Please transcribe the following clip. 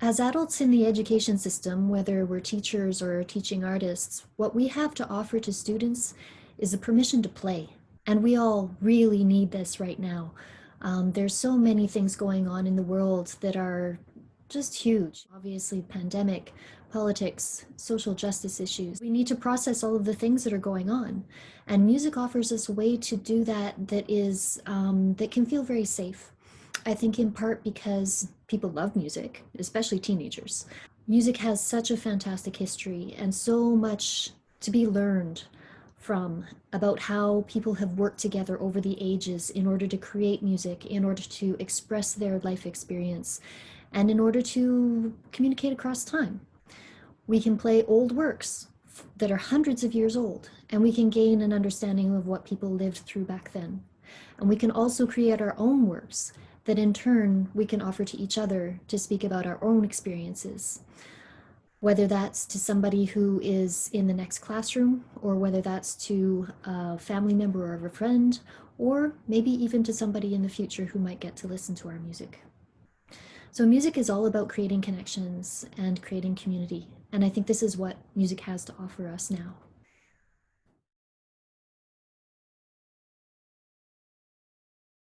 As adults in the education system, whether we're teachers or teaching artists, what we have to offer to students is the permission to play. And we all really need this right now. There's so many things going on in the world that are just huge. Obviously, pandemic, politics, social justice issues. We need to process all of the things that are going on. And music offers us a way to do that that can feel very safe. I think in part because people love music, especially teenagers. Music has such a fantastic history and so much to be learned from about how people have worked together over the ages in order to create music, in order to express their life experience, and in order to communicate across time. We can play old works that are hundreds of years old, and we can gain an understanding of what people lived through back then. And we can also create our own works that in turn we can offer to each other to speak about our own experiences, whether that's to somebody who is in the next classroom, or whether that's to a family member or a friend, or maybe even to somebody in the future who might get to listen to our music. So music is all about creating connections and creating community. And I think this is what music has to offer us now.